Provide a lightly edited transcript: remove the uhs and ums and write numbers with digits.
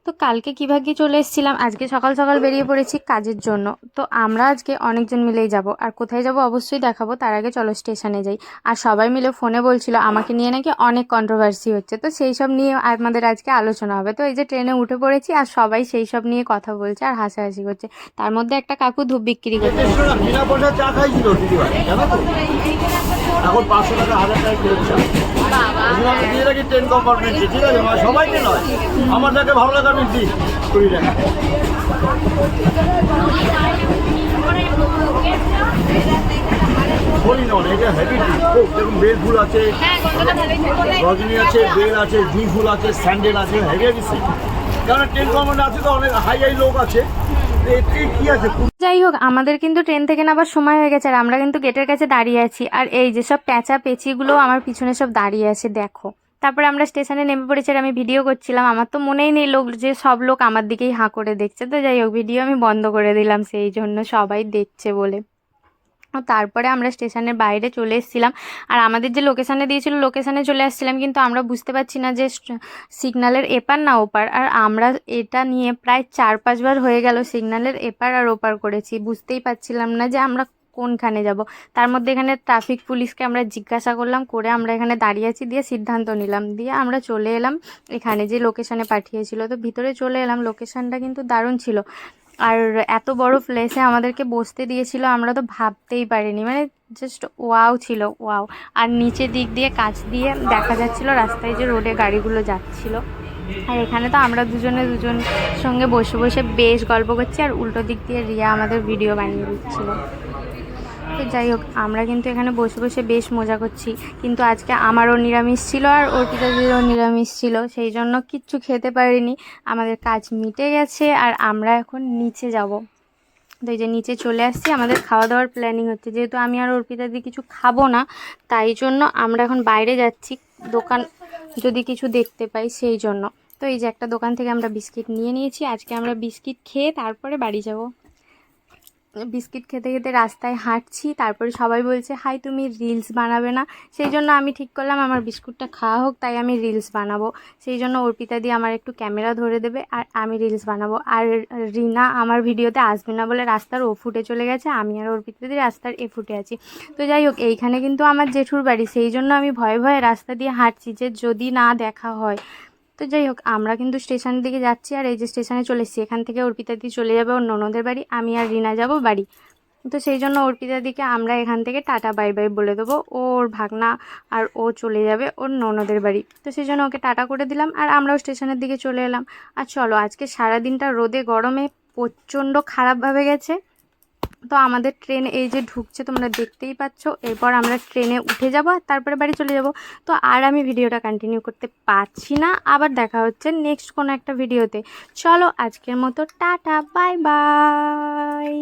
তো কালকে কী ভাগ্যে চলে এসেছিলাম, আজকে সকাল সকাল বেরিয়ে পড়েছি কাজের জন্য। তো আমরা আজকে অনেকজন মিলেই যাব, আর কোথায় যাব অবশ্যই দেখাবো। তার আগে চলো স্টেশনে যাই। আর সবাই মিলে ফোনে বলছিল আমাকে নিয়ে নাকি অনেক কন্ট্রোভার্সি হচ্ছে, তো সেই সব নিয়ে আমাদের আজকে আলোচনা হবে। তো এই যে ট্রেনে উঠে পড়েছি আর সবাই সেই সব নিয়ে কথা বলছে আর হাসাহাসি করছে। তার মধ্যে একটা কাকু ধূপ বিক্রি করতে এসেছিল। এখন 500 টাকা 1000 টাকা কিলো চা আমি দিয়ে রাখি 10 কম্পার্টমেন্টে, ঠিক আছে? সবাইকে নয়, আমার যাকে ভালো লাগে আমি দিই 20 টাকা। বলি না এটা হেভি দেখুন, বেল ফুল আছে, রজনী আছে, বেল আছে, জুই ফুল আছে, স্যান্ডেল আছে, হেভি হেভি সেট। কারণ 10 কম্পার্টমেন্ট আছে তো অনেক হাই হাই লোক আছে। কি আছে? যাই হোক, আমাদের কিন্তু ট্রেন থেকে নামার সময় হয়ে গেছে আর আমরা কিন্তু গেটের কাছে দাঁড়িয়ে আছি। আর এই যে সব প্যাঁচা পেঁচিগুলো আমার পিছনে সব দাঁড়িয়ে আছে, দেখো। তারপরে আমরা স্টেশনে নেমে পড়েছি আর আমি ভিডিও করছিলাম। আমার তো মনেই নেই যে সব লোক আমার দিকেই হাঁ করে দেখছে। তো যাই হোক, ভিডিও আমি বন্ধ করে দিলাম সেই জন্য, সবাই দেখছে বলে। তারপরে আমরা স্টেশনের বাইরে চলে এসেছিলাম। আর আমাদের যে লোকেশানে দিয়েছিল লোকেশানে চলে আসছিলাম, কিন্তু আমরা বুঝতে পারছি না যে সিগন্যালের এপার না ওপার। আর আমরা এটা নিয়ে প্রায় 4-5 বার হয়ে গেল সিগন্যালের এপার আর ওপার করেছি, বুঝতেই পারছিলাম না যে আমরা কোনখানে যাব। তার মধ্যে এখানে ট্রাফিক পুলিশকে আমরা জিজ্ঞাসা করলাম, করে আমরা এখানে দাঁড়িয়ে আছি, দিয়ে সিদ্ধান্ত নিলাম, দিয়ে আমরা চলে এলাম এখানে যে লোকেশানে পাঠিয়েছিল। তো ভিতরে চলে এলাম, লোকেশানটা কিন্তু দারুণ ছিল। আর এত বড় প্লেসে আমাদেরকে বসতে দিয়েছিল, আমরা তো ভাবতেই পারিনি, মানে জাস্ট ওয়াও ছিল, ওয়াও। আর নিচের দিক দিয়ে কাছ দিয়ে দেখা যাচ্ছিল রাস্তায় যে রোডে গাড়িগুলো যাচ্ছিল। আর এখানে তো আমরা দুজনে দুজন সঙ্গে বসে বসে বেশ গল্প করছি, আর উল্টো দিক দিয়ে রিয়া আমাদের ভিডিও বানিয়ে দিচ্ছিল। তো যাই হোক, আমরা কিন্তু এখানে বসে বসে বেশ মজা করছি। কিন্তু আজকে আমারও নিরামিষ ছিল আর অর্পিতাদিরও নিরামিষ ছিল, সেই জন্য কিচ্ছু খেতে পারিনি। আমাদের কাজ মিটে গেছে আর আমরা এখন নিচে যাব। তো এই যে নিচে চলে আসছি, আমাদের খাওয়া দাওয়ার প্ল্যানিং হচ্ছে। যেহেতু আমি আর অর্পিতাদি কিছু খাবো না, তাই জন্য আমরা এখন বাইরে যাচ্ছি, দোকান যদি কিছু দেখতে পাই সেই জন্য। তো এই যে একটা দোকান থেকে আমরা বিস্কিট নিয়ে নিয়েছি, আজকে আমরা বিস্কিট খেয়ে তারপরে বাড়ি যাব। বিস্কিট খেতে খেতে রাস্তায় হাঁটছি, তারপরে সবাই বলছে হাই তুমি রিলস বানাবে না? সেই জন্য আমি ঠিক করলাম আমার বিস্কুটটা খাওয়া হোক, তাই আমি রিলস বানাবো। সেই জন্য অর্পিতা দিয়ে আমার একটু ক্যামেরা ধরে দেবে আর আমি রিলস বানাবো। আর রিনা আমার ভিডিওতে আসবে না বলে রাস্তার ও ফুটে চলে গেছে, আমি আর অর্পিতা দিয়ে রাস্তার এ ফুটে আছি। তো যাই হোক, এইখানে কিন্তু আমার জেঠুর বাড়ি, সেই জন্য আমি ভয়ে ভয়ে রাস্তা দিয়ে হাঁটছি যে যদি না দেখা হয়। তো যাই হোক, আমরা কিন্তু স্টেশনের দিকে যাচ্ছি, আর এই যে স্টেশনে চলে এসেছি। এখান থেকে অর্পিতাদি চলে যাবে ওর ননদের বাড়ি, আমি আর রিনা যাব বাড়ি। তো সেই জন্য অর্পিতাদিকে আমরা এখান থেকে টাটা বাই বাই বলে দেবো, ওর ভাগনা আর ও চলে যাবে ওর ননদের বাড়ি। তো সেই জন্য ওকে টাটা করে দিলাম আর আমরাও স্টেশনের দিকে চলে এলাম। আর চলো, আজকে সারাদিনটা রোদে গরমে প্রচণ্ড খারাপভাবে গেছে। তো আমাদের ট্রেন এই যে ঢুকছে, তোমরা দেখতেই পাচ্ছ। এরপর আমরা ট্রেনে উঠে যাব আর তারপরে বাড়ি চলে যাব। তো আর আমি ভিডিওটা কন্টিনিউ করতে পারছি না, আবার দেখা হচ্ছে নেক্সট কোনো একটা ভিডিওতে। চলো আজকের মতো টাটা বাই বাই।